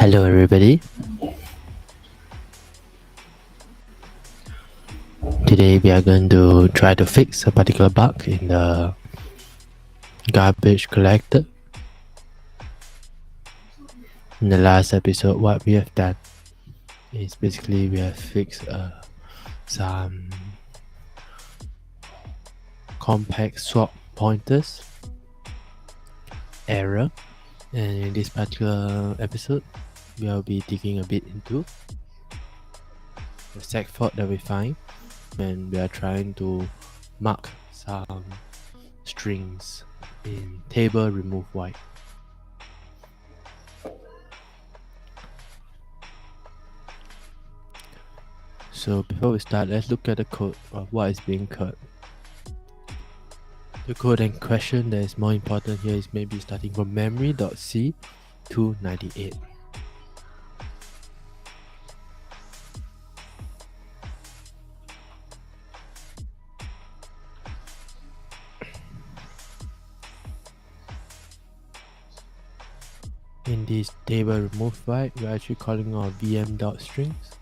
Hello everybody. Today we are going to try to fix a particular bug in the garbage collector. In the last episode, what we have done is basically we have fixed some compactSwap pointers error, and in this particular episode we will be digging a bit into the segfault that we find when we are trying to mark some strings in table remove white. So before we start, let's look at the code of what is being cut. The code in question that is more important here is maybe starting from memory.c to 98. In this table remove white, we're actually calling our vm.strings.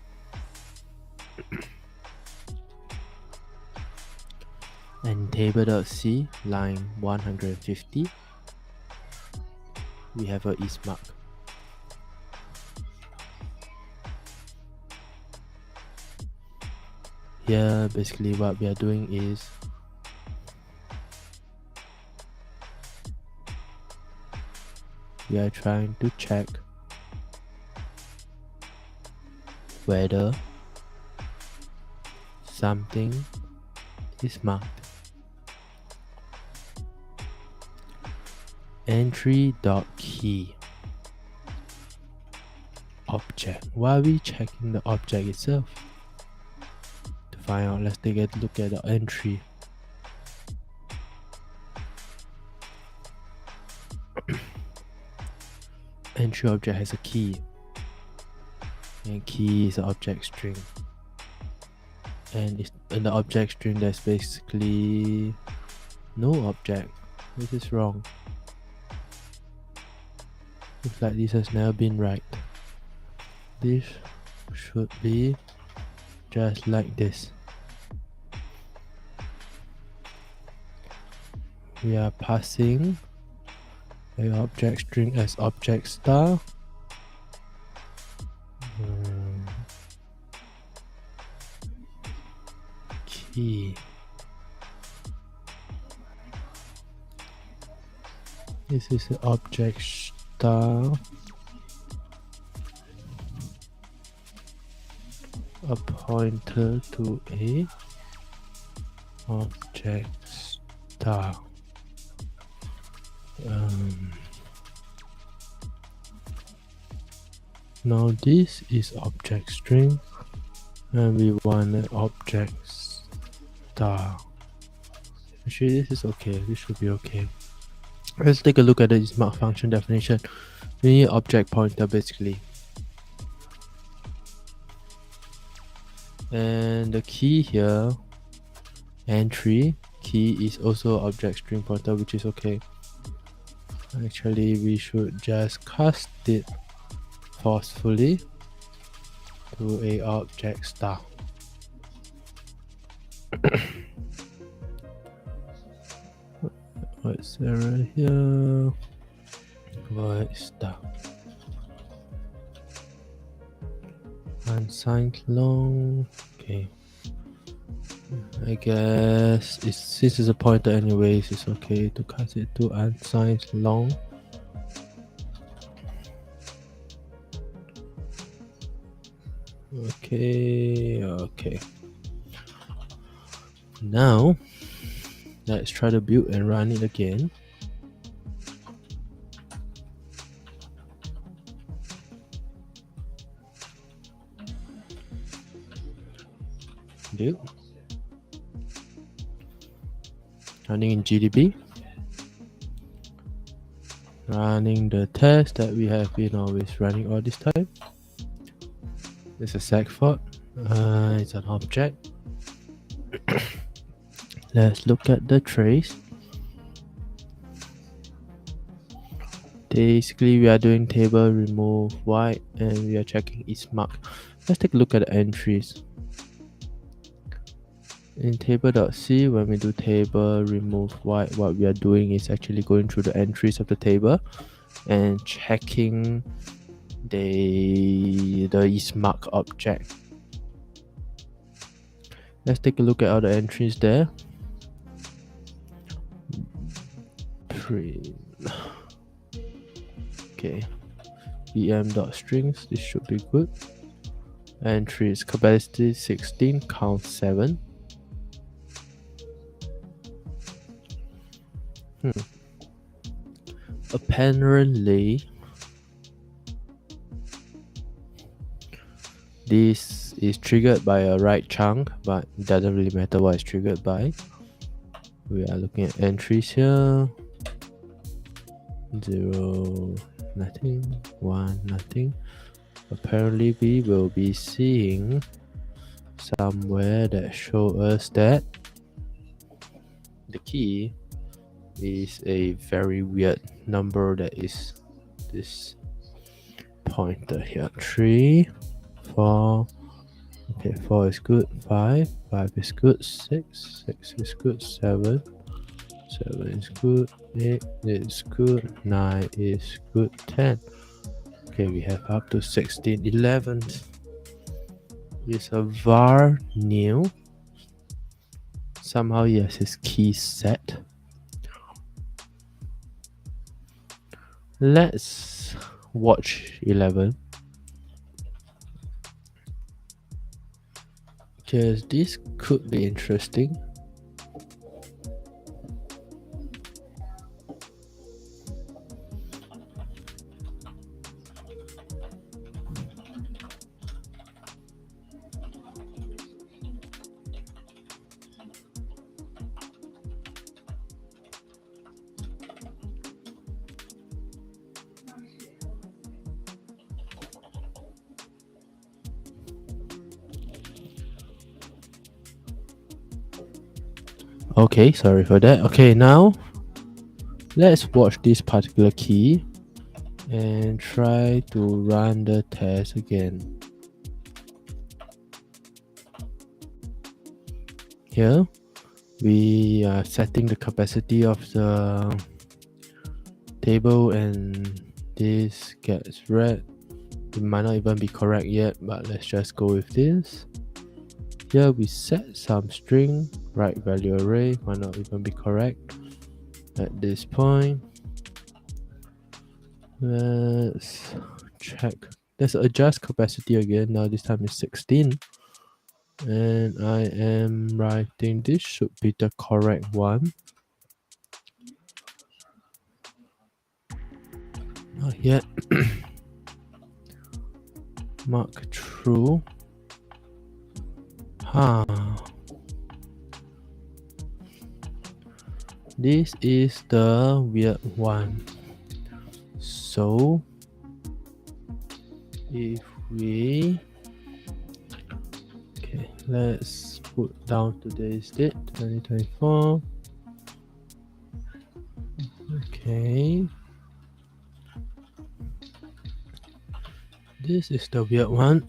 And table.c line 150, we have a is mark. Here basically what we are doing is we are trying to check whether something is marked. Entry.key object. Why are we checking the object itself? To find out, let's take a look at the entry. Entry object has a key, and key is an object string, and in the object string there's basically no object. This is wrong. Looks like this has never been right. This should be just like this. We are passing an object string as object star. Key. This is the object star. A pointer to a object star. Now this is object string, and we want an object star. Actually, this is okay. This should be okay. Let's take a look at the isMarked function definition. We need object pointer basically. And the key here, entry key, is also object string pointer, which is okay. Actually, we should just cast it forcefully to a object star. What's error here? Void star. Unsigned long. Okay. I guess since it's a pointer anyways, it's okay to cast it to unsigned long. Okay. Now let's try to build and run it again. Build. Running in GDB. Running the test that we have been always running all this time. It's a segfault. It's an object. Let's look at the trace. Basically, we are doing table remove white and we are checking is marked. Let's take a look at the entries. In table.c, when we do table remove white, what we are doing is actually going through the entries of the table and checking the isMarked object. Let's take a look at all the entries there. Print. Okay. em.strings, this should be good. Entries capacity 16, count 7. Apparently, this is triggered by a right chunk, but it doesn't really matter what it's triggered by. We are looking at entries here. 0, nothing, 1, nothing. Apparently, we will be seeing somewhere that show us that the key is a very weird number that is this pointer here. 3, 4. Okay, 4 is good. 5 is good. 6 is good. 7 is good. 8 is good. 9 is good. 10. Okay, we have up to 16. 11 is a var new. Somehow he has his key set. Let's watch 11. Because this could be interesting. Okay, sorry for that. Okay, now let's watch this particular key and try to run the test again. Here we are setting the capacity of the table and this gets read. It might not even be correct yet, but let's just go with this. Here we set some string, right value array, might not even be correct at this point. Let's check. Let's adjust capacity again. Now this time is 16. And I am writing this should be the correct one. Not yet. Mark true. This is the weird one. So if we let's put down today's date 2024. Okay, this is the weird one.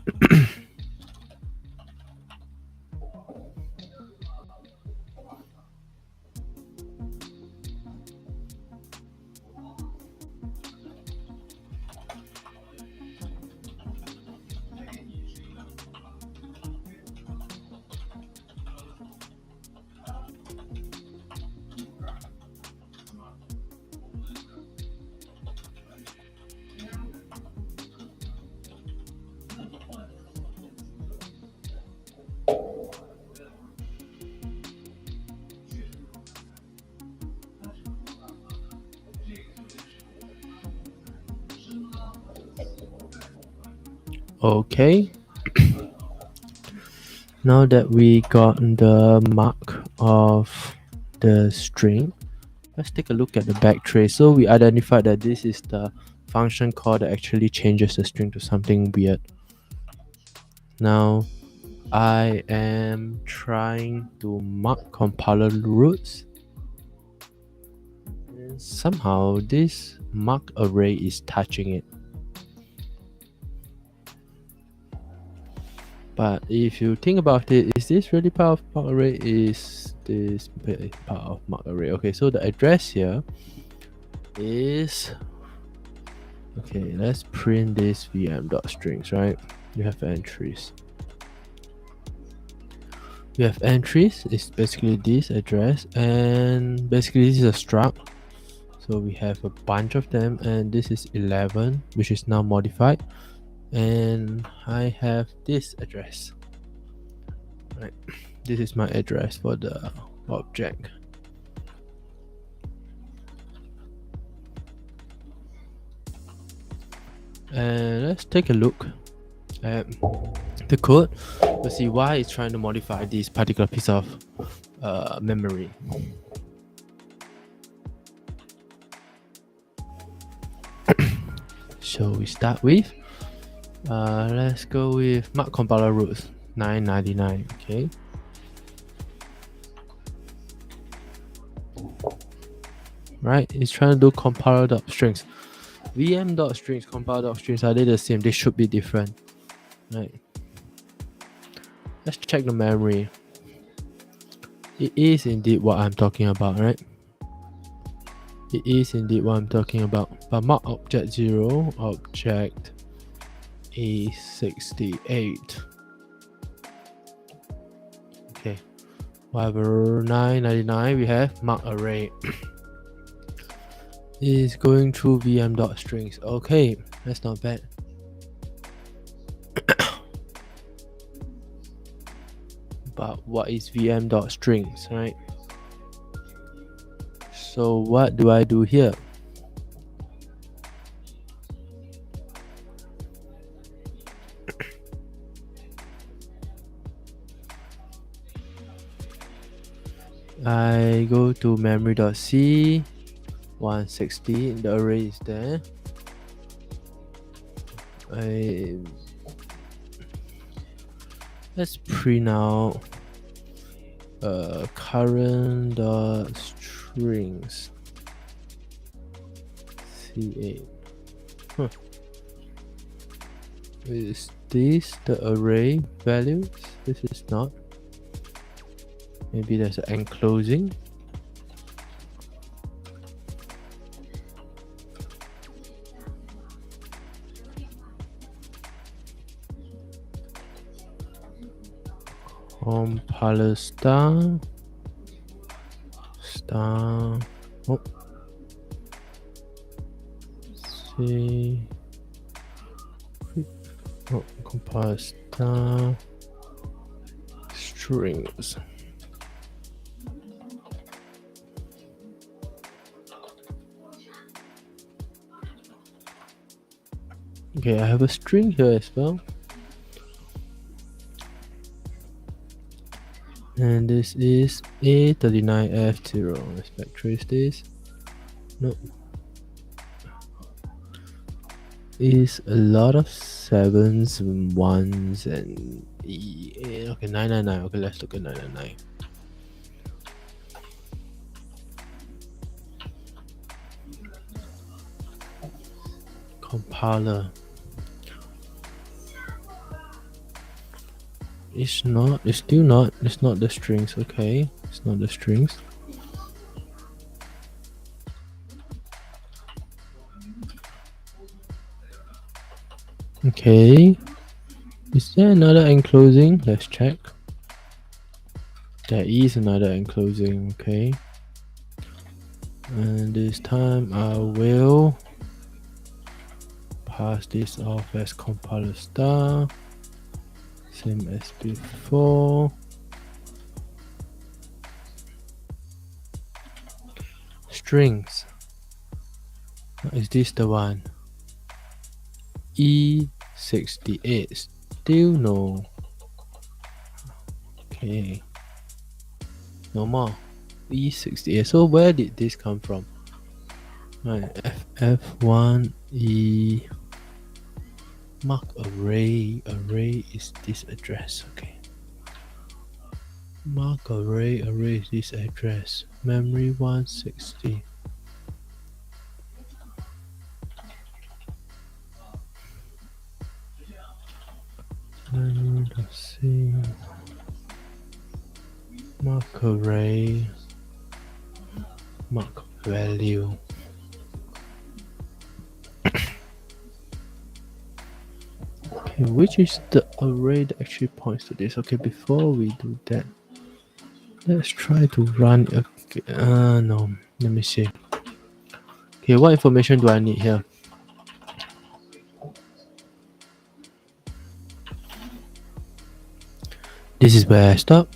Okay, now that we got the mark of the string, let's take a look at the backtrace. So we identified that this is the function call that actually changes the string to something weird. Now I am trying to mark compiler roots, and somehow this mark array is touching it. But if you think about it, is this really part of mark array? Is this part of mark array? Okay, so the address here is, okay, let's print this vm.strings, right? You have entries. You have entries, it's basically this address, and basically this is a struct. So we have a bunch of them, and this is 11, which is now modified. And I have this address. Right, this is my address for the object. And let's take a look at the code to see why it's trying to modify this particular piece of memory. So we start with, let's go with mark compiler roots 999. Okay. Right, it's trying to do compiler.strings. vm.strings, compiler.strings, are they the same? They should be different. Right. Let's check the memory. It is indeed what I'm talking about, right? It is indeed what I'm talking about. But mark object 0, object A68. Okay. Whatever 999 we have mark array is going through vm.strings. Okay, that's not bad. But what is vm.strings, right? So what do I do here? I go to memory.c 160, the array is there. Let's print out current.strings c8. Is this the array values? This is not. Maybe there's an enclosing. Compiler star. Oh. See. Oh, compiler star. Strings. Okay, I have a string here as well. And this is A39F0. Let's backtrace this. No. Is a lot of 7s, 1s, and E. Okay, 999. Okay, let's look at 999. Compiler. It's not the strings. Okay, it's not the strings. Okay, is there another enclosing? Let's check. There is another enclosing. Okay, and this time I will pass this off as compiler star, same as before. Strings, is this the one? E68, still no. Okay, no more. E68. So where did this come from? Right, FF1E mark array. Array is this address. Okay. Mark array is this address. Memory 160. Let's see. Mark array. Mark value. Okay, which is the array that actually points to this? Okay, before we do that, let's try to run a. No, let me see. Okay, what information do I need here? This is where I stop.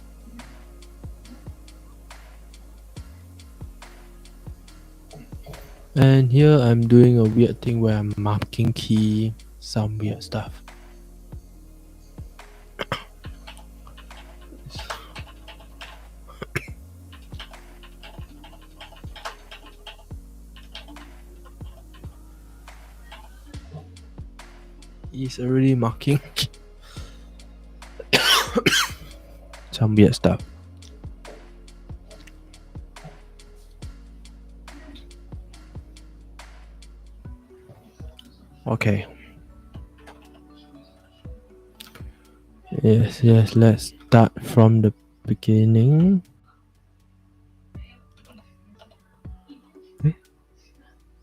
And here I'm doing a weird thing where I'm marking key, some weird stuff. It's already marking some weird stuff. Okay. Yes, let's start from the beginning.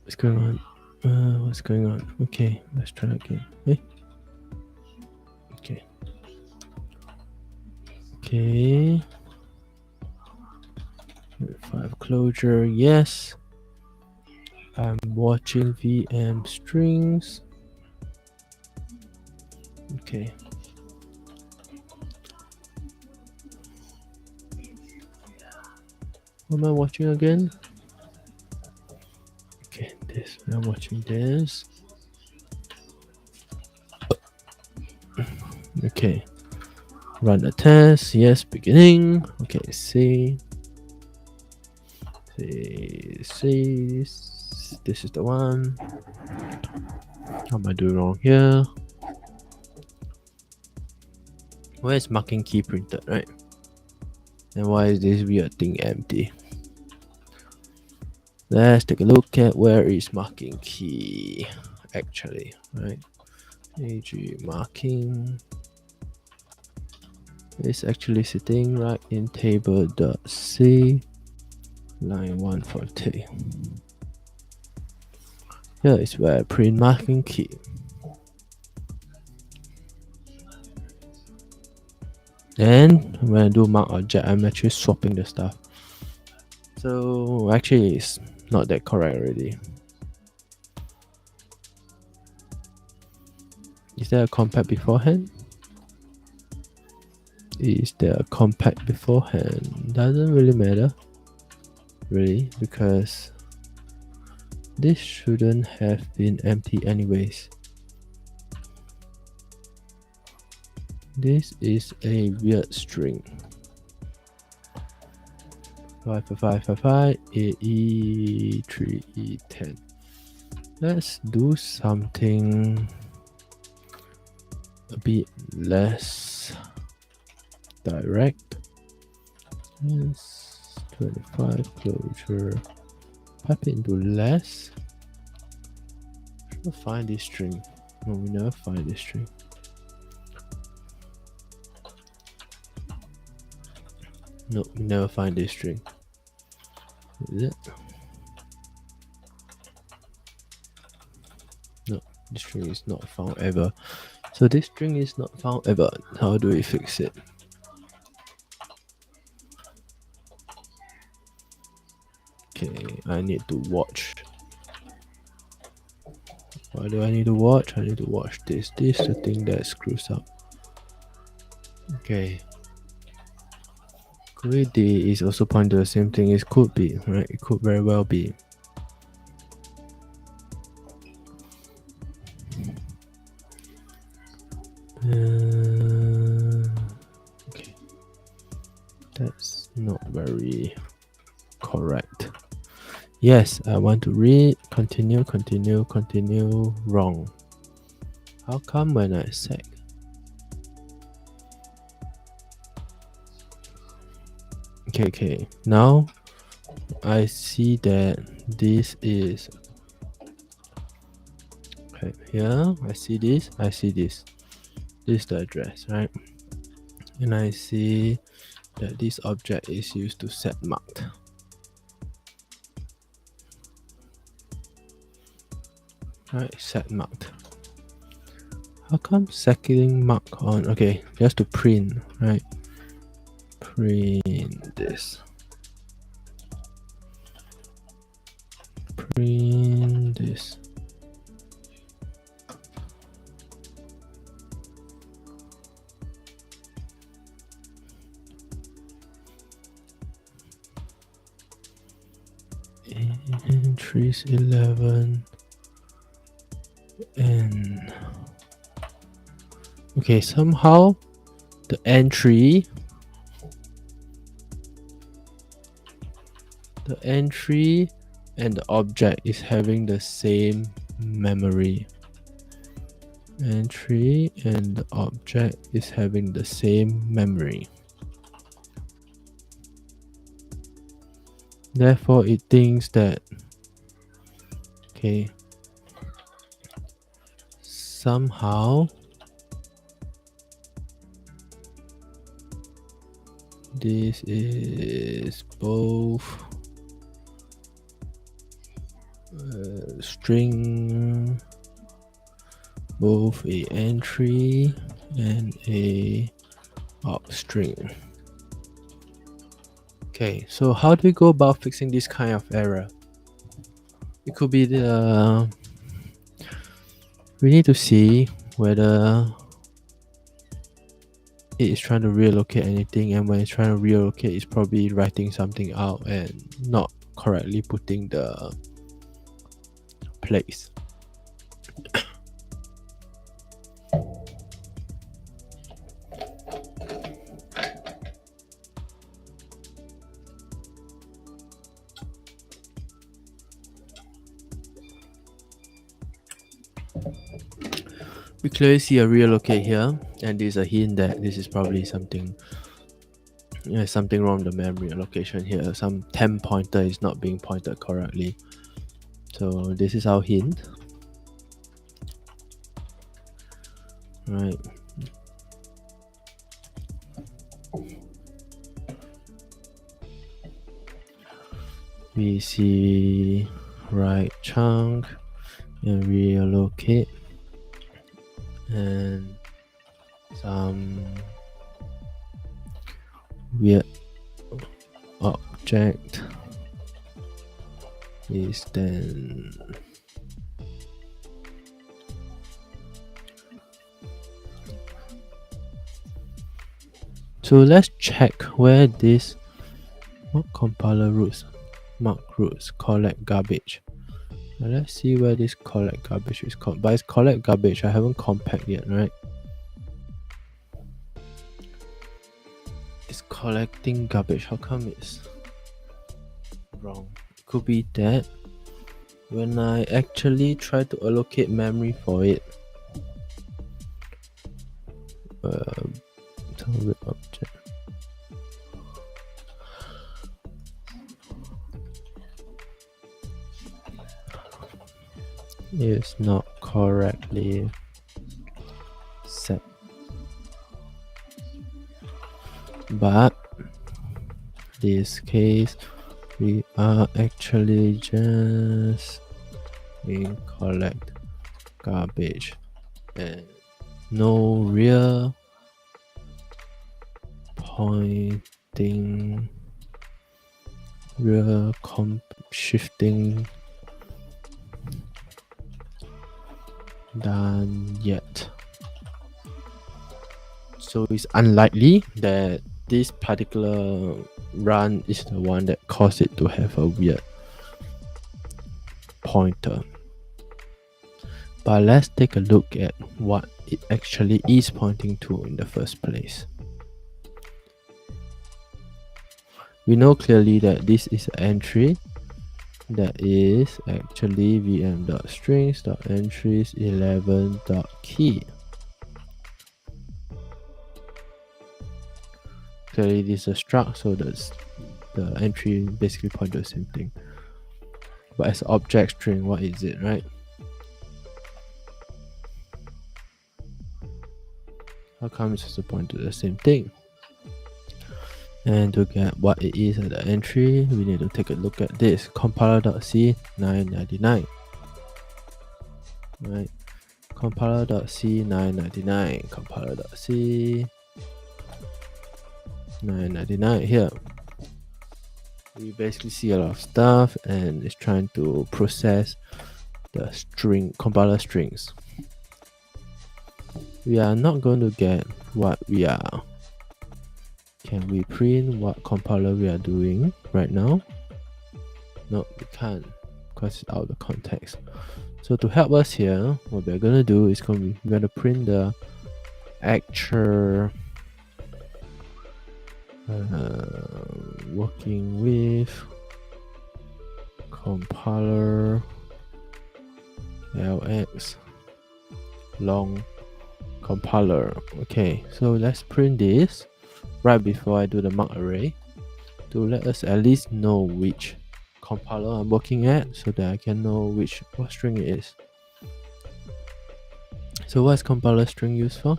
What's going on? What's going on? Okay, let's try again. Okay. Okay. 5 closure, yes. I'm watching VM strings. Okay. What am I watching again? Okay, this. I'm watching this. Okay. Run the test. Yes, beginning. Okay, see. This is the one. How am I doing wrong here? Where is marking key printed, right? And why is this weird thing empty? Let's take a look at where is marking key actually, right? AG marking is actually sitting right in table.c line 140. Here is where I print marking key. And when I do mark object, I'm actually swapping the stuff. So actually it's not that correct already. Is there a compact beforehand? Is there a compact beforehand? Doesn't really matter, really, because this shouldn't have been empty anyways. This is a weird string. 55555 AE 3E10. Let's do something a bit less direct. Yes, 25 closure. Pipe it into less. We'll find this string. No, we never find this string. No, we never find this string. Is it? No, this string is not found ever. So this string is not found ever. How do we fix it? Okay, I need to watch. Why do I need to watch? I need to watch this. This is the thing that screws up. Okay. Greedy is also pointing to the same thing. It could be, right? It could very well be. Okay. That's not very correct. Yes, I want to read. Continue. Wrong. How come when I seg? Okay. Now I see that this is okay. Here I see this. This is the address, right? and I see that this object is used to set marked. Right, set marked. How come setting mark on? Okay, just to print, right? Print this. Print this. Entries 11 and okay, somehow the entry and the object is having the same memory. Entry and the object is having the same memory. Therefore, it thinks that, okay, somehow this is both string, both a entry and a ObjString. Okay, so how do we go about fixing this kind of error? It could be the we need to see whether it is trying to reallocate anything, and when it's trying to reallocate, it's probably writing something out and not correctly putting the place. We clearly see a reallocate here, and there's a hint that this is probably something wrong with the memory allocation here. Some temp pointer is not being pointed correctly. So this is our hint. Right. We see right chunk and reallocate and some weird object is then so let's check where this what compiler roots mark roots collect garbage. Now let's see where this collect garbage is called. But it's collect garbage. I haven't compact yet, right? It's collecting garbage. How come it's wrong? It could be that when I actually try to allocate memory for it, target object. Is not correctly set, but this case we are actually just in collect garbage and no real pointing, real shifting done yet. So it's unlikely that this particular run is the one that caused it to have a weird pointer. But let's take a look at what it actually is pointing to in the first place. We know clearly that this is an entry that is actually vm.strings.entries11.key. Clearly this is a struct, so the entry basically points to the same thing. But as object string, what is it, right? How come it's supposed to point to the same thing? And to get what it is at the entry, we need to take a look at this compiler.c 999. Right, compiler.c 999, compiler.c 999 here. We basically see a lot of stuff and it's trying to process the string compiler strings. We are not going to get what we are. Can we print what compiler we are doing right now? No, we can't because it's out of the context. So to help us here, what we're going to do is we're going to print the actual working with compiler lx long compiler. Okay, so let's print this right before I do the mark array to let us at least know which compiler I'm working at so that I can know what string it is. So what's compiler string used for?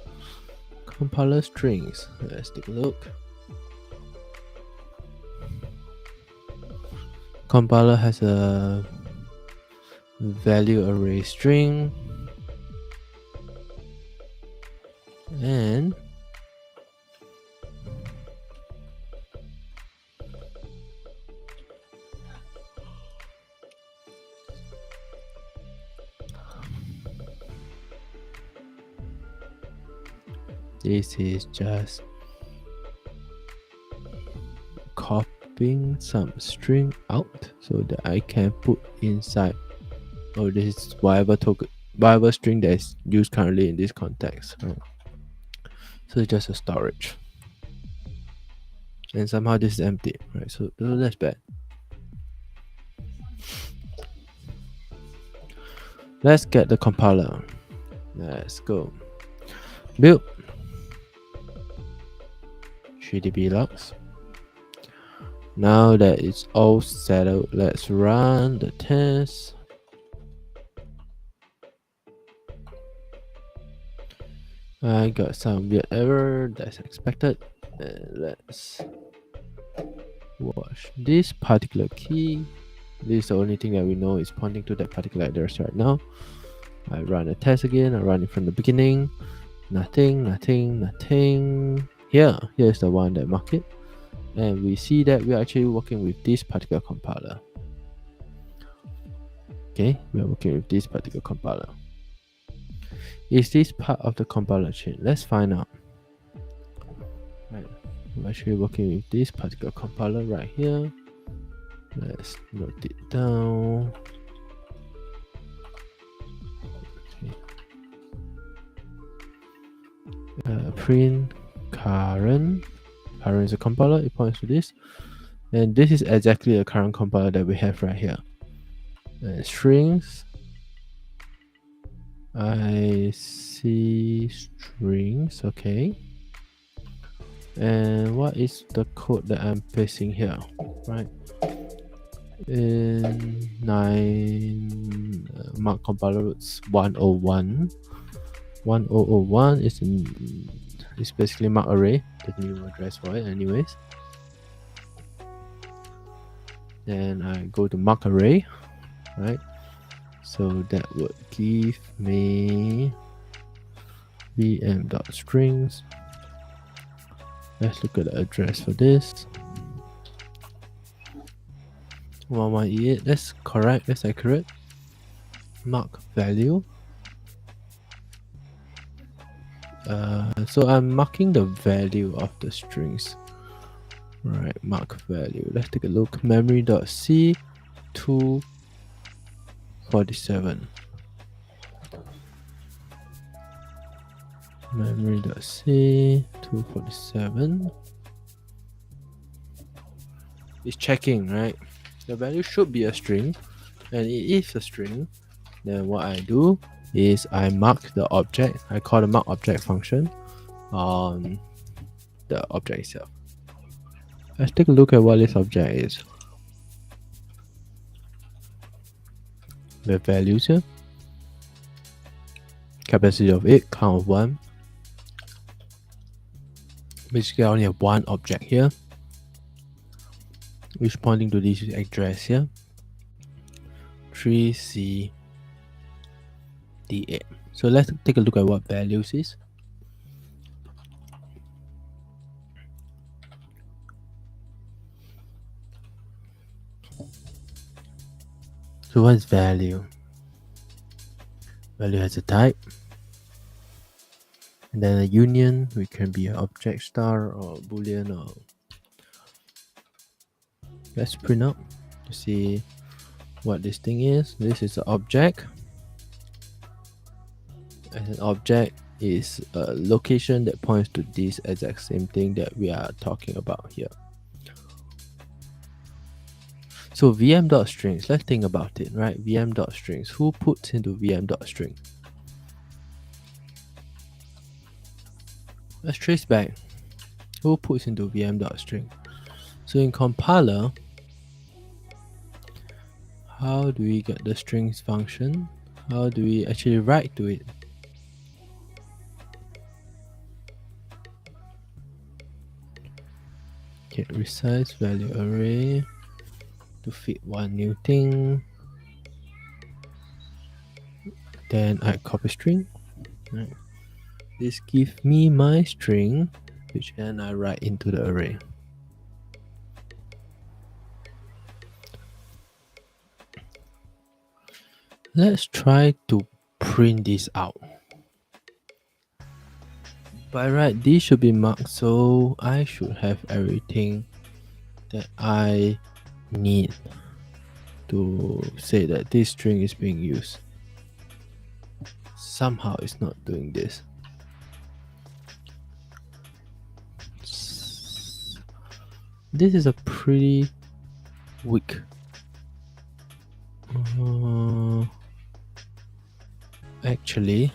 Compiler strings, let's take a look. Compiler has a value array string and this is just copying some string out so that I can put inside. Oh, this is whatever string that is used currently in this context. So it's just a storage. And somehow this is empty, right? So that's bad. Let's get the compiler. Let's go. Build. GDB logs. Now that it's all settled, let's run the test. I got some weird error that's expected. And let's watch this particular key. This is the only thing that we know is pointing to that particular address right now. I run a test again. I run it from the beginning. Nothing. Here's the one that marked it. And we see that we're actually working with this particular compiler. Okay, we're working with this particular compiler. Is this part of the compiler chain? Let's find out. Right, I'm actually working with this particular compiler right here. Let's note it down. Okay. Print current. Current is a compiler, it points to this. And this is exactly the current compiler that we have right here. Strings. I see strings, okay. And what is the code that I'm pasting here, right? In 9 mark compiler it's 101. 1001 is basically mark array, the new address for it anyways. Then I go to mark array, right? So that would give me vm.strings. Let's look at the address for this. 1188. That's correct. That's accurate. Mark value. So I'm marking the value of the strings. Right, mark value. Let's take a look. Memory.c 247. Memory.c 247. It's checking, right? The value should be a string, and it is a string. Then what I do is I mark the object. I call the mark object function on the object itself. Let's take a look at what this object is. The values here. Capacity of 8, count of 1. Basically I only have one object here. which pointing to this address here, 3C D8. So let's take a look at what values is. So what is value? Value has a type, and then a union, which can be an object star or boolean. Or let's print out to see what this thing is. This is an object. As an object is a location that points to this exact same thing that we are talking about here. So vm.strings, let's think about it, right? vm.strings, who puts into vm.string? Let's trace back. Who puts into vm.string? So in compiler, how do we get the strings function? How do we actually write to it? Okay, resize value array to fit one new thing. Then I copy string. Right. This gives me my string, which then I write into the array. Let's try to print this out. By right, this should be marked, so I should have everything that I need to say that this string is being used. Somehow it's not doing this. This is a pretty weak. Actually,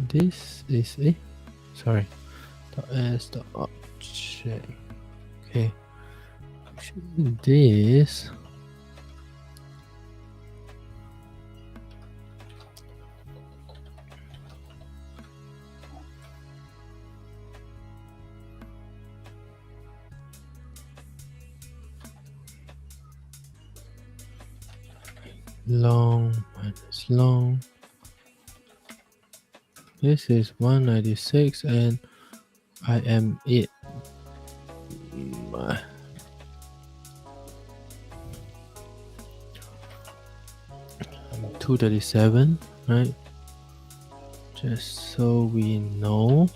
this is a sorry. .s.object. Okay. This long minus long. This is 196 and I am it. 237, right? Just so we know,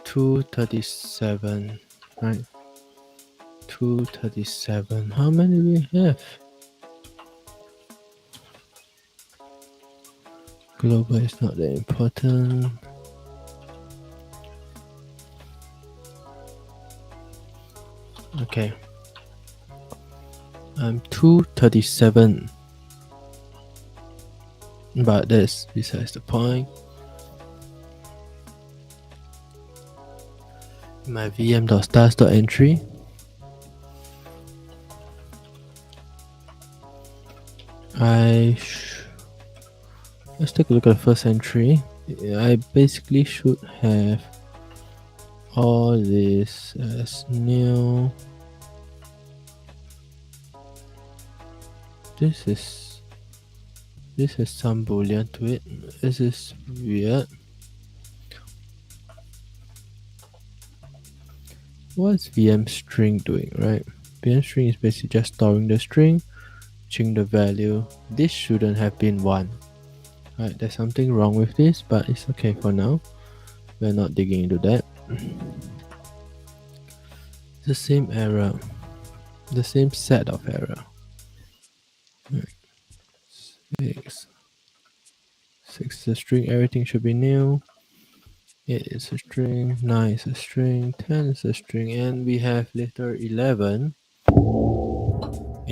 237, right? 237. How many we have? Global is not that important. Okay. I'm 237. But that's besides the point. My vm.stars.entry. Let's take a look at the first entry. I basically should have all this as new. This has some boolean to it. This is weird. What's VM string doing, right? VM string is basically just storing the string, changing the value. This shouldn't have been 1. Right, there's something wrong with this, but it's okay for now. We're not digging into that. The same error. The same set of error. 6 is a string, everything should be new. 8 is a string, 9 is a string, 10 is a string, and we have letter 11, a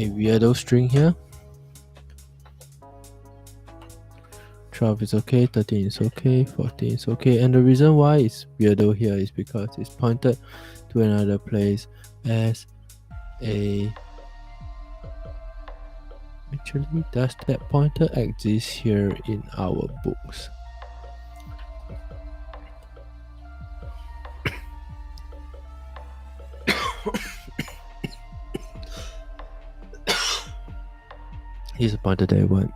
weirdo string here. 12 is okay, 13 is okay, 14 is okay, and the reason why it's weirdo here is because it's pointed to another place as a... Actually, does that pointer exist here in our books? Here's a pointer that I want.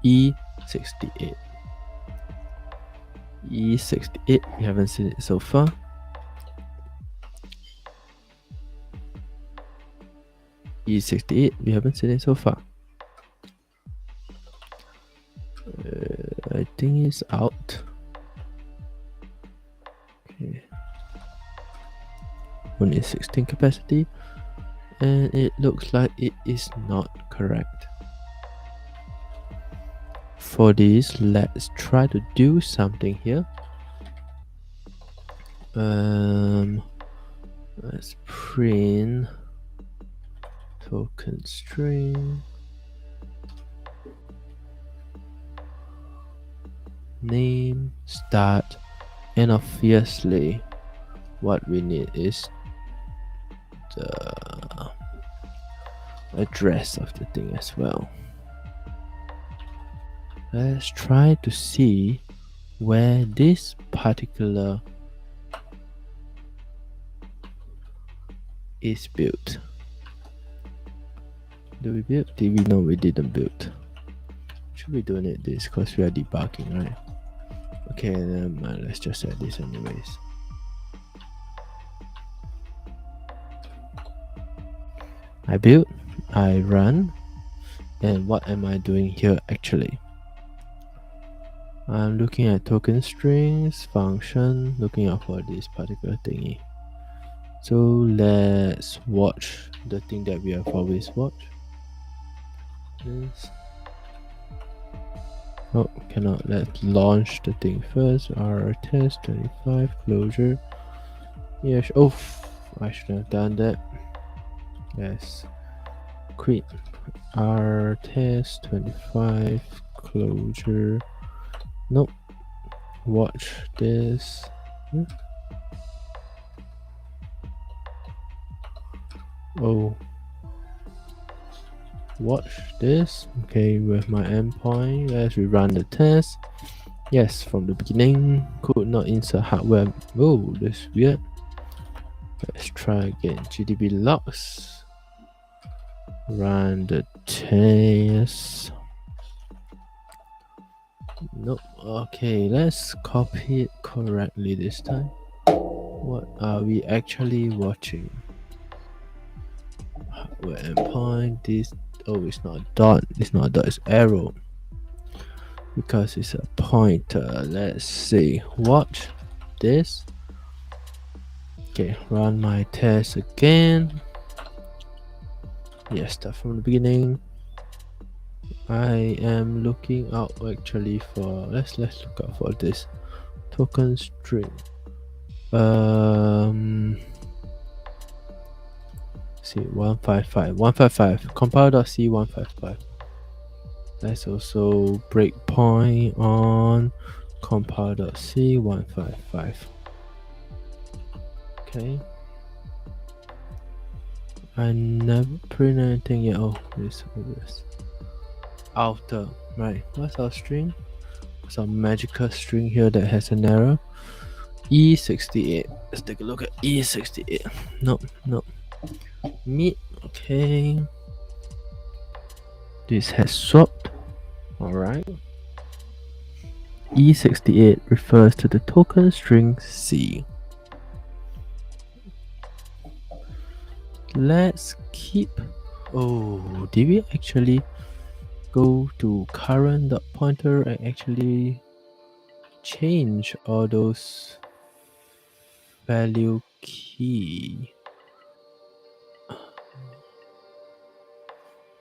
E68. E68, we haven't seen it so far. E68, we haven't seen it so far. I think it's out. Okay. Only 16 capacity, and it looks like it is not correct. For this, let's try to do something here. Let's print token string name start, and obviously what we need is the address of the thing as well. Let's try to see where this particular is built. Do we build? Did we know we didn't build? Should we donate this because we are debugging, right? Okay, let's just add this anyways. I build, I run, and what am I doing here actually? I'm looking at token strings, function, looking out for this particular thingy. So let's watch the thing that we have always watched. This. Oh, cannot. Let's launch the thing first. Our test 25 closure. Yes. Oh, I should have done that. Yes. Quit. Our test 25 closure. Nope. Watch this. Oh. Watch this. Okay, with my endpoint, let's rerun the test. Yes, from the beginning, could not insert hardware. Oh, that's weird. Let's try again. GDB logs. Run the test. Nope. Okay, let's copy it correctly this time. What are we actually watching? Hardware endpoint. This. Oh, it's not a dot. It's not a dot. It's arrow. Because it's a pointer. Let's see. Watch this. Okay, run my test again. Yes, start from the beginning. I am looking out actually for let's look out for this token string. See 155 compile.c 155. Let's also breakpoint on compile.c 155. Okay. I never print anything yet. Oh, this. Outer, right? What's our string? Some magical string here that has an error. E68. Let's take a look at E68. Nope. Meet. Okay. This has swapped. Alright. E68 refers to the token string C. Let's keep. Oh, did we actually go to current.pointer and actually change all those value key?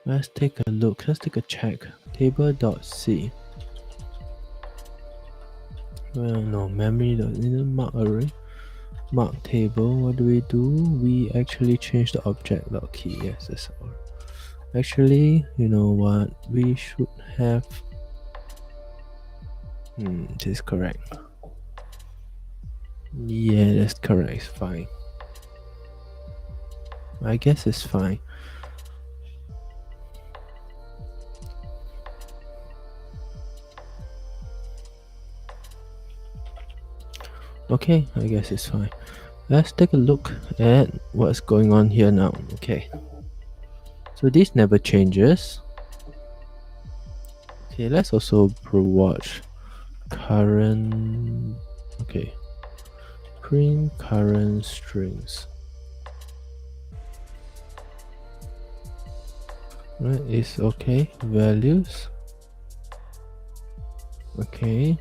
Let's take a look. Let's take a check. Table.c. Well, no, memory doesn't mark array. Mark table. What do? We actually change the object.key. Yes, that's all. Actually, you know what? We should have. This is correct. Yeah, that's correct. It's fine. I guess it's fine. Okay, I guess it's fine. Let's take a look at what's going on here now. Okay. So this never changes. Okay, let's also watch current. Okay, print current strings. Right, it's okay. Values. Okay.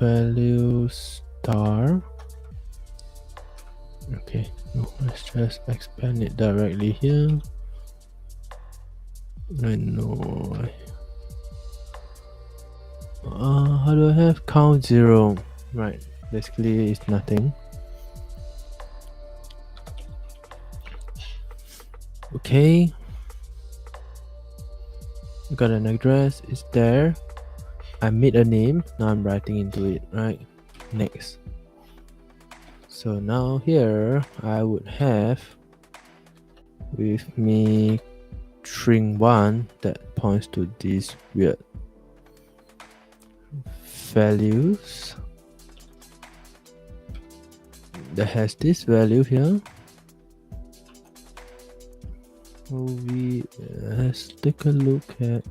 Value star. Okay, no, let's just expand it directly here. I know. How do I have count 0? Right, basically it's nothing. Okay, got an address, it's there. I made a name, now I'm writing into it, right? Next. So now here I would have with me string 1 that points to this weird values that has this value here. Let's take a look at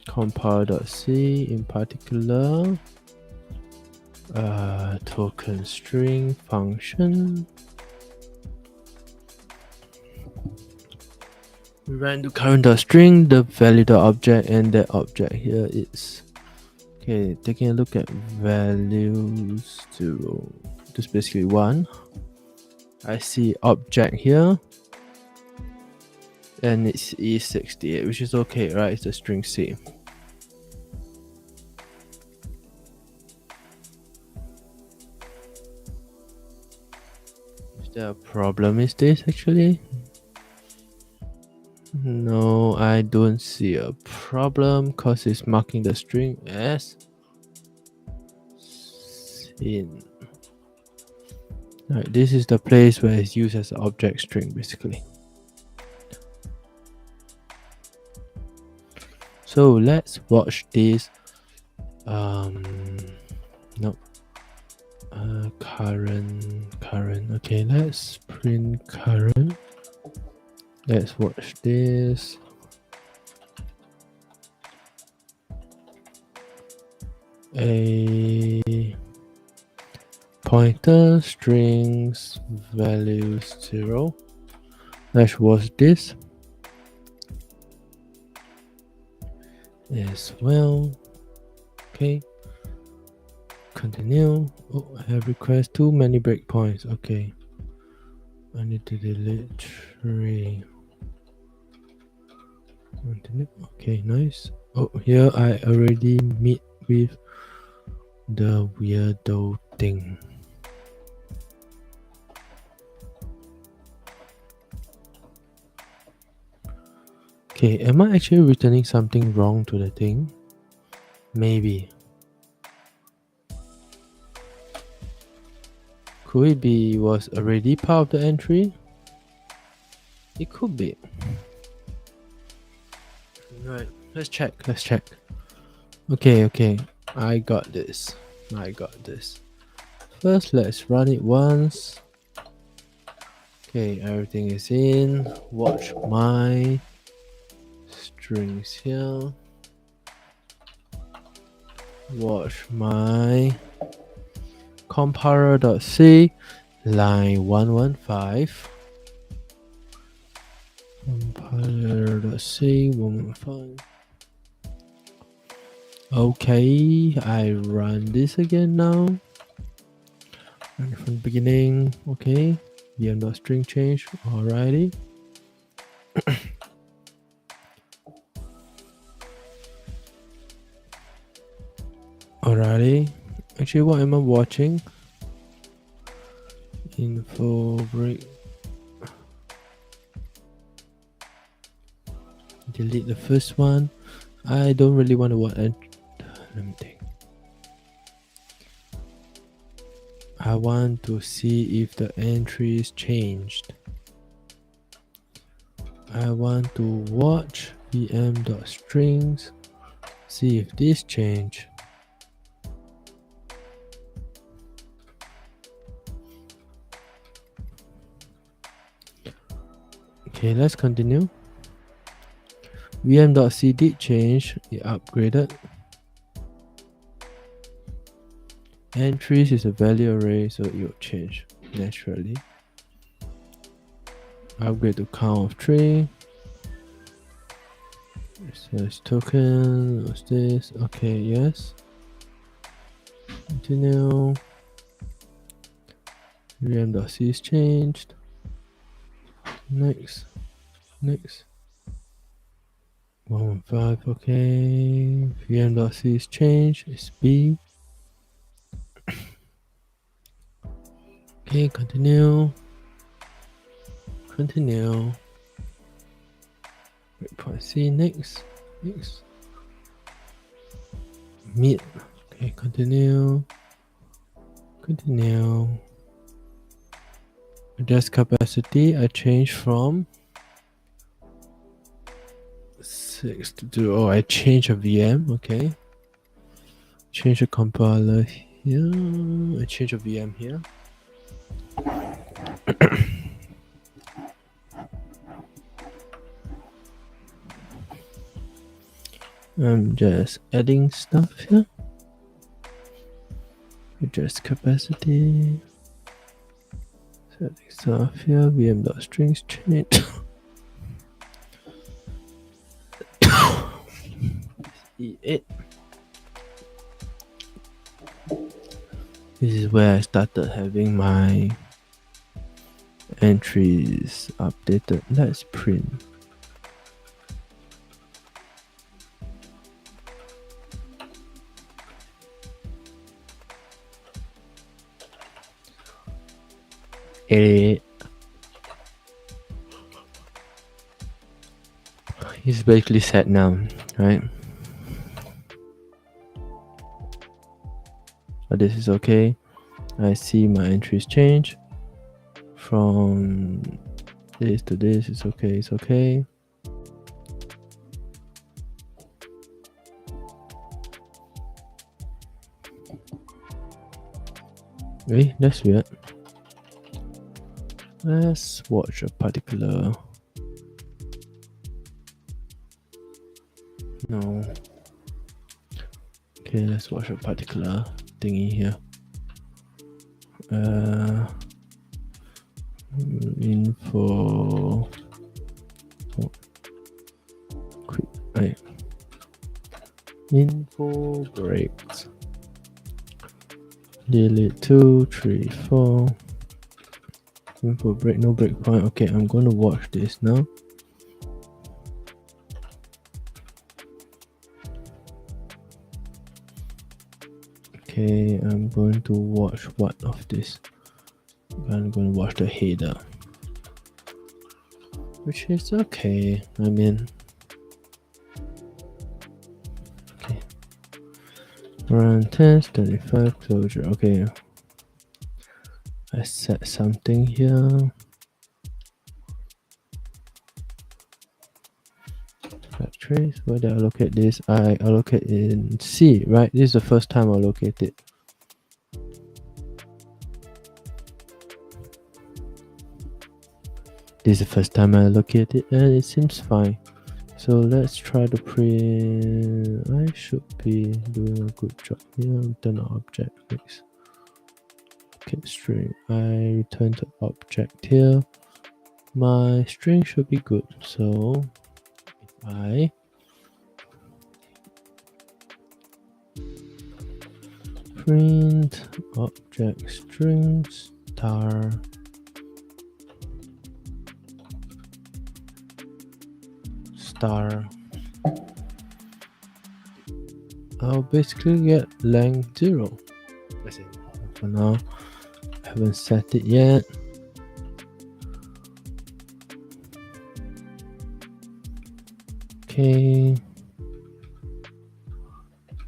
compile.c in particular. Token string function. We ran to current.string, the value.object, and the object here is okay. Taking a look at values 0, this is basically 1. I see object here, and it's E68, which is okay, right? It's a string C. Is there a problem? Is this actually? No, I don't see a problem because it's marking the string as sin. Right, this is the place where it's used as an object string basically. So let's watch this. No. Current. Okay, let's print current. Let's watch this. A pointer strings values 0. Let's watch this as well. Okay, continue. Oh, I have request too many breakpoints. Okay, I need to delete 3. Continue. Okay, nice. Oh, here I already meet with the weirdo thing. Okay, am I actually returning something wrong to the thing? Maybe. Could it be was already part of the entry? It could be. Right, let's check. Okay. I got this. First, let's run it once. Okay, everything is in. Watch my strings here. Watch my compiler.c line 115. Compiler.c 115. Okay, I run this again now. And from the beginning, okay. VM.string change, alrighty. Alrighty. Actually, what am I watching? Info break. Delete the first one. I don't really want to watch. Let me think. I want to see if the entry is changed. I want to watch vm.strings, see if this changed. Okay, let's continue. vm.c did change, it upgraded. Entries is a value array, so it will change naturally. Upgrade to count of 3. Says token, what's this? Okay, yes. Continue. vm.c is changed. Next. 115, okay. vm.c is changed, it's b. Okay, continue. Breakpoint C, next. Mid. Okay, continue. Adjust capacity, I change from 6 to 2. Oh, I change a VM, okay. Change a compiler here. I change a VM here. I'm just adding stuff here. Adjust capacity. Setting stuff here. vm.strings change. E8. This is where I started having my entries updated. Let's print. It's basically set now, right? But this is okay. I see my entries change from this to this. It's okay. Wait, that's weird. Let's watch a particular. No. Okay, let's watch a particular thingy here. Info. Quick. Right. Info breaks. Delete 2, 3, 4. Info break, no breakpoint. Okay, I'm going to watch this now. Okay, I'm going to watch what of this? I'm going to watch the header, which is okay. I mean, okay. Run test 35 closure. Okay, I set something here. Trace, where do I allocate this? I allocate in C, right? This is the first time I allocate it. This is the first time I allocate it, and it seems fine. So let's try to print. I should be doing a good job here. Return an object next. Okay, string. I return the object here. My string should be good. So if I print object string star, I'll basically get length 0. That's it for now. I haven't set it yet. Okay.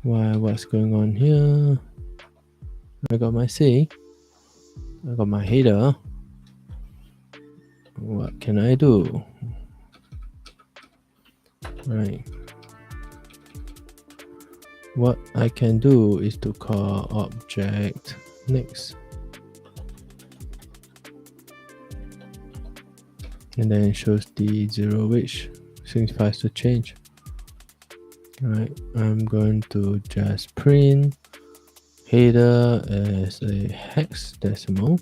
What's going on here? I got my C. I got my header. What can I do? Right. What I can do is to call object next. And then it shows the 0, which signifies the change. Right, I'm going to just print header as a hexadecimal.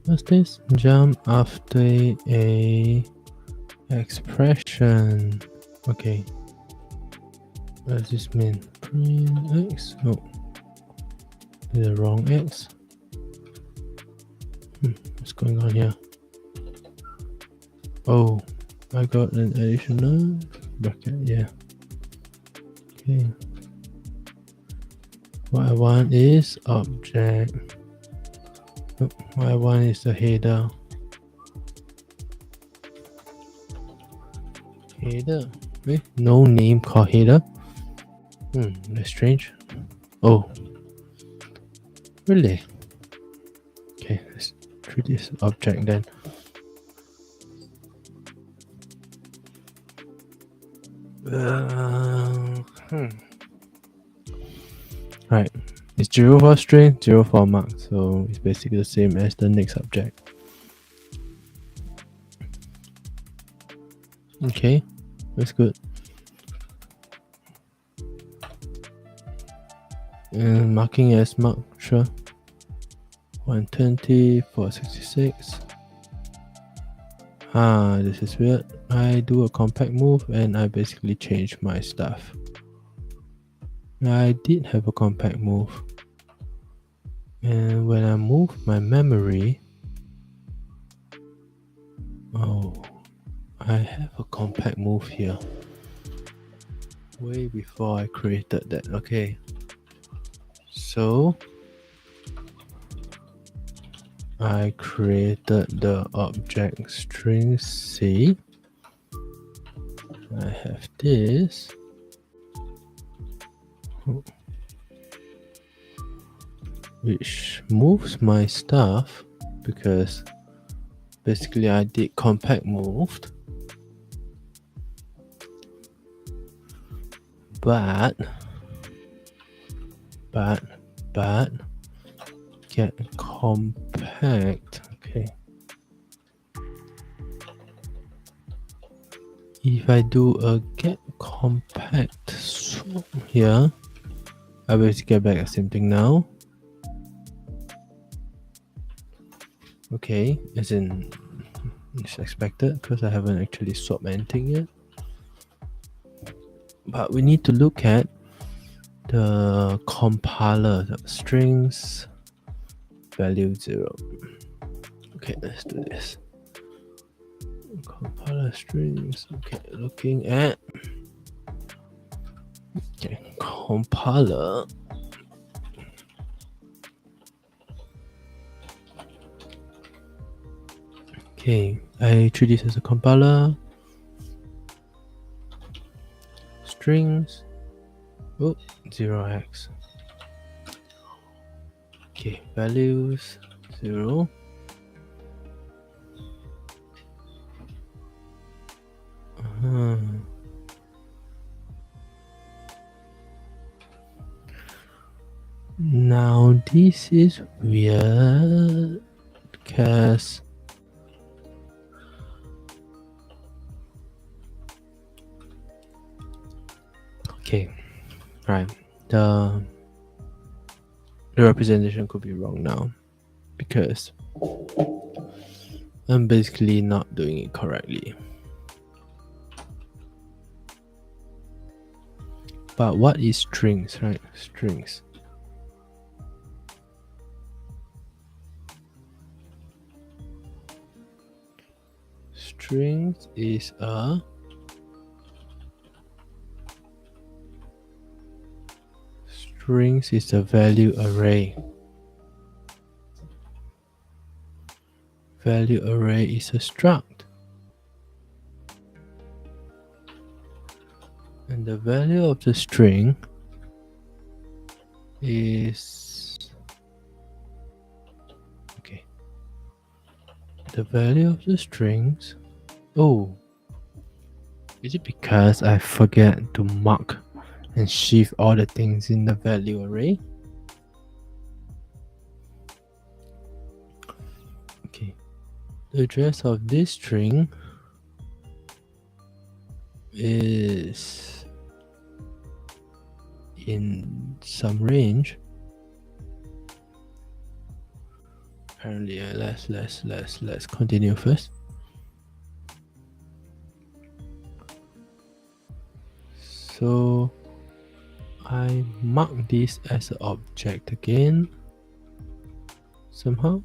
What's this? Jump after a expression. Okay. What does this mean? Print x? No. The wrong x. What's going on here? Oh, I got an additional bracket. Yeah. Okay. What I want is object. Oh, what I want is the header. Header. Wait, no name called header. That's strange. Oh, really? Okay, let's treat this object then. Right, it's 0 for string, 0 for mark, so it's basically the same as the next object. Okay, that's good. And marking as mark, sure. 120, 466. This is weird. I do a compact move and I basically change my stuff. I did have a compact move. And when I move my memory, oh, I have a compact move here. Way before I created that. Okay. So I created the object string C. I have this. Which moves my stuff because basically I did compact moved. But get compact. Okay. If I do a get compact swap here, I basically get back the same thing now. Okay, as in it's expected because I haven't actually swapped anything yet. But we need to look at the compiler, the strings value 0. Okay, let's do this. Compiler strings. Okay, looking at compiler. Okay, I treat this as a compiler. Strings. Oh, 0x. Okay, values 0. Now this is weird because okay, right, the representation could be wrong now because I'm basically not doing it correctly. But what is strings, right? Strings. Strings is a value array. Value array is a struct. And the value of the string is okay. The value of the strings. Oh, is it because I forget to mark and shift all the things in the value array? Okay. The address of this string is in some range. Apparently, let's continue first. So I mark this as an object again somehow.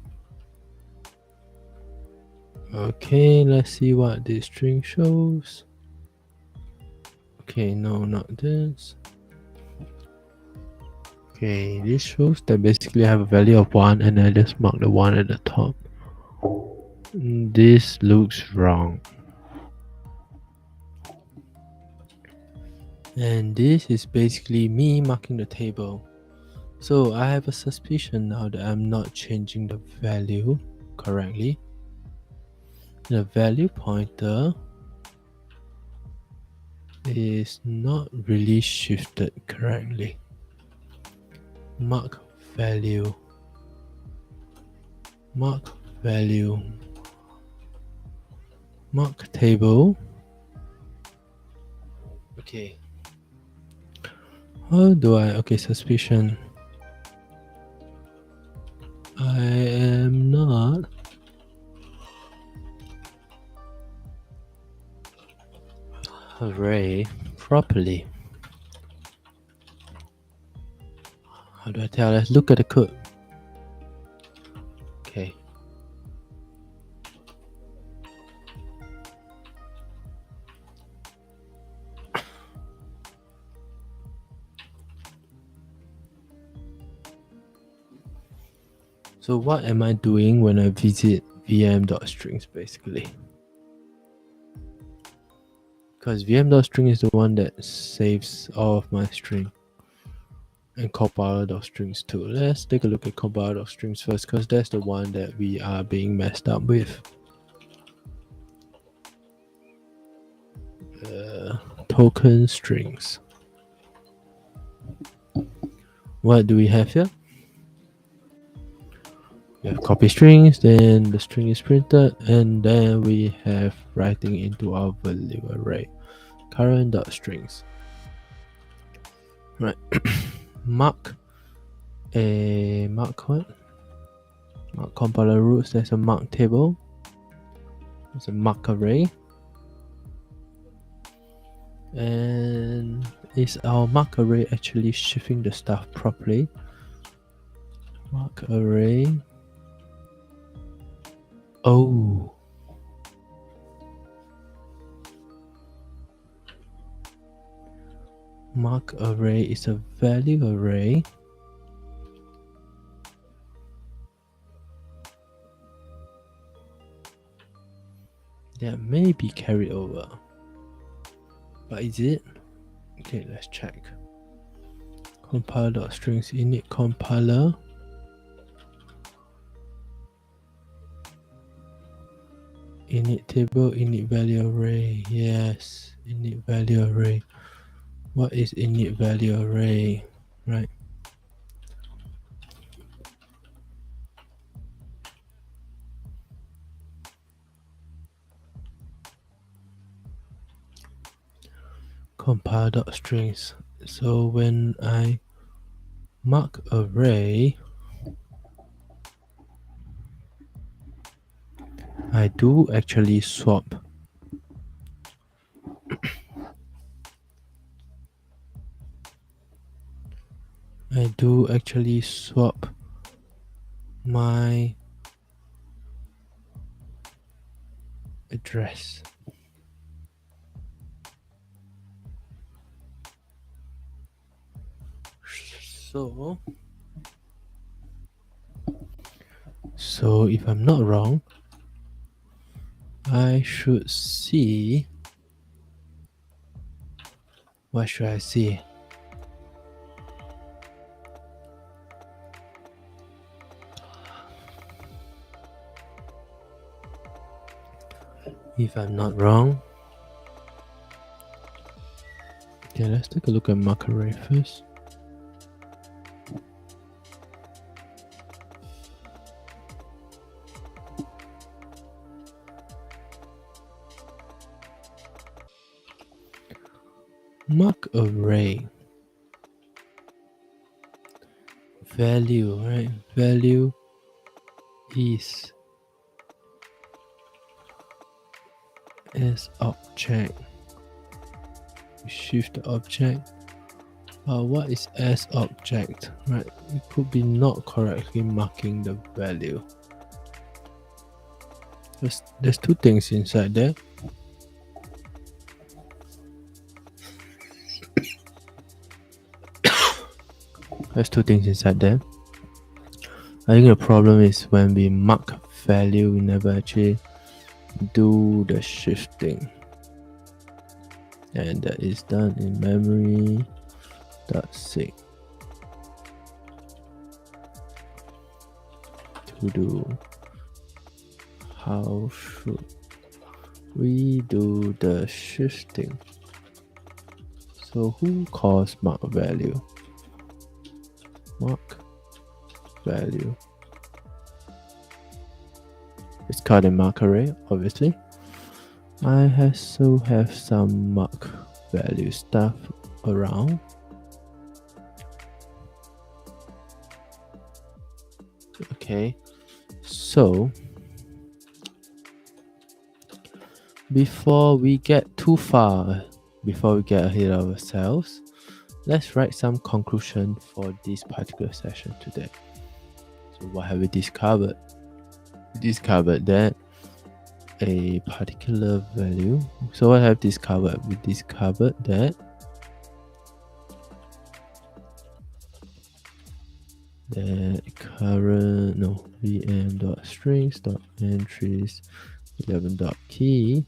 Okay, let's see what this string shows. Okay, no, not this. Okay, this shows that basically I have a value of 1 and I just mark the 1 at the top. This looks wrong. And this is basically me marking the table. So I have a suspicion now that I'm not changing the value correctly. The value pointer is not really shifted correctly. Mark value, mark value, mark table. Okay. How do I? Okay, suspicion. I am not array properly. How do I tell? Let's look at the code. Okay. So what am I doing when I visit vm.strings basically? Because vm.string is the one that saves all of my string. And compiler.strings too. Let's take a look at compiler.strings first because that's the one that we are being messed up with. Token strings. What do we have here? We have copy strings, then the string is printed, and then we have writing into our value array. Current.strings. Right. Mark what? Mark compiler roots. There's a mark table. There's a mark array. And is our mark array actually shifting the stuff properly? Mark array. Oh. Mark array is a value array. That may be carried over. But is it? Okay, let's check. Compiler.strings init compiler. Init table, init value array. Yes, init value array. What is init value array? Right. Compile.strings. So when I mark array, I do actually swap. I do actually swap my address. So if I'm not wrong, I should see. What should I see? If I'm not wrong. Okay, let's take a look at mark array first. mark array value, right? Value is as object. Shift the object. What is as object, right? It could be not correctly marking the value. There's two things inside there. There's two things inside there. I think the problem is when we mark value, we never actually do the shifting, and that is done in memory.sig. To do, how should we do the shifting? So who calls mark value? Mark value. It's called a mark array, obviously. I also have some mark value stuff around. Okay, so before we get too far, before we get ahead of ourselves, let's write some conclusion for this particular session today. So what have we discovered? We discovered that a particular value. So what have we discovered? We discovered that current vm.strings.entries11.key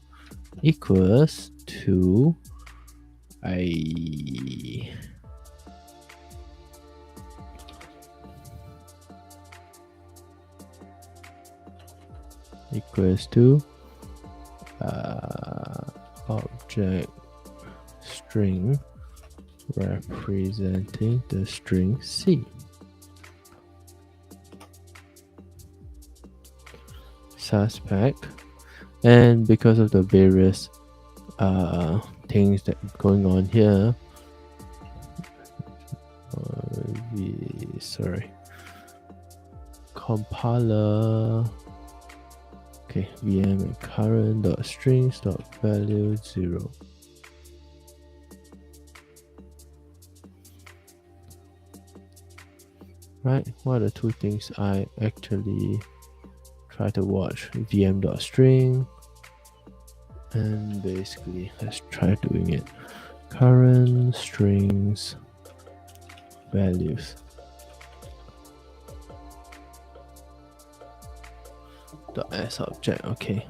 equals to object string representing the string C. Suspect, and because of the various things that going on here, compiler. Okay, vm and current.strings.value 0. Right, what are the two things I actually try to watch? vm.string, and basically let's try doing it. Current strings values .s object. Okay,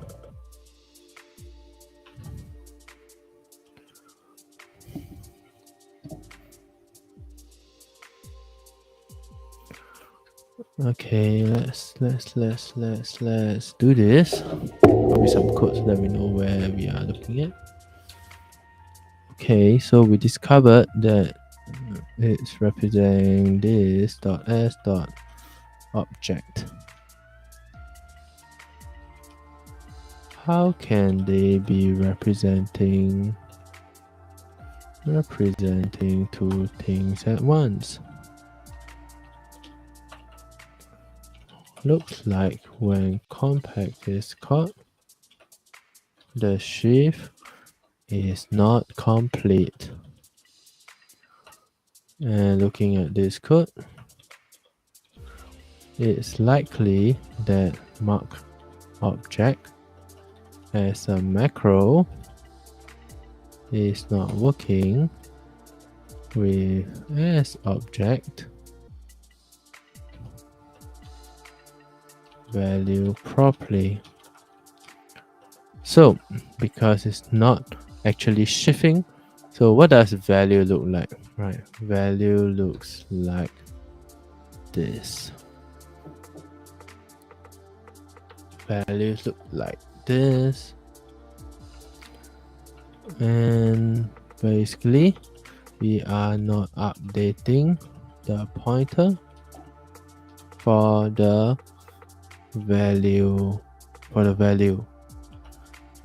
okay, let's do this. Probably some code so that we know where we are looking at. Okay, so we discovered that it's representing this .s .object. How can they be representing two things at once? Looks like when compact is called, the shift is not complete. And looking at this code, it's likely that mark object as a macro is not working with as object value properly. So because it's not actually shifting, so what does value look like? Right, value looks like this. Values look like this, and basically we are not updating the pointer for the value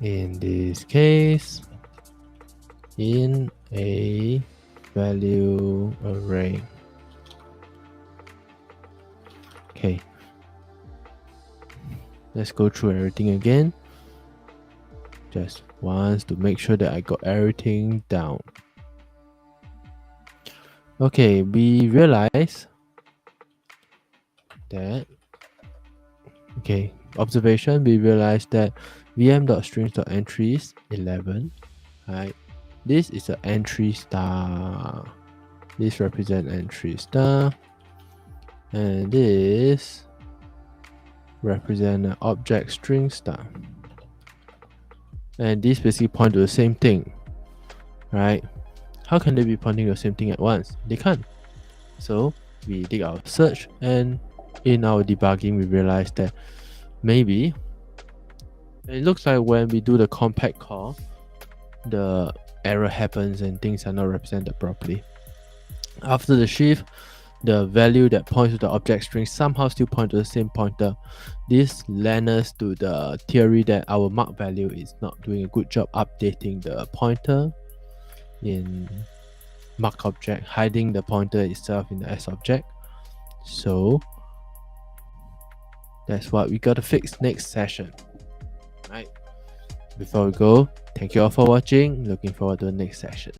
in this case in a value array. Okay, let's go through everything again. Just once to make sure that I got everything down. Okay, we realize that, okay, observation, we realize that vm.strings.entries 11, right? This is an entry star. This represents entry star, and this represent an object string star. And this basically point to the same thing, right? How can they be pointing to the same thing at once? They can't. So we did our search, and in our debugging, we realized that maybe it looks like when we do the compact call, the error happens and things are not represented properly. After the shift, the value that points to the object string somehow still point to the same pointer. This led us to the theory that our mark value is not doing a good job updating the pointer in mark object, hiding the pointer itself in the S object. So that's what we got to fix next session. Right. Before we go, thank you all for watching. Looking forward to the next session.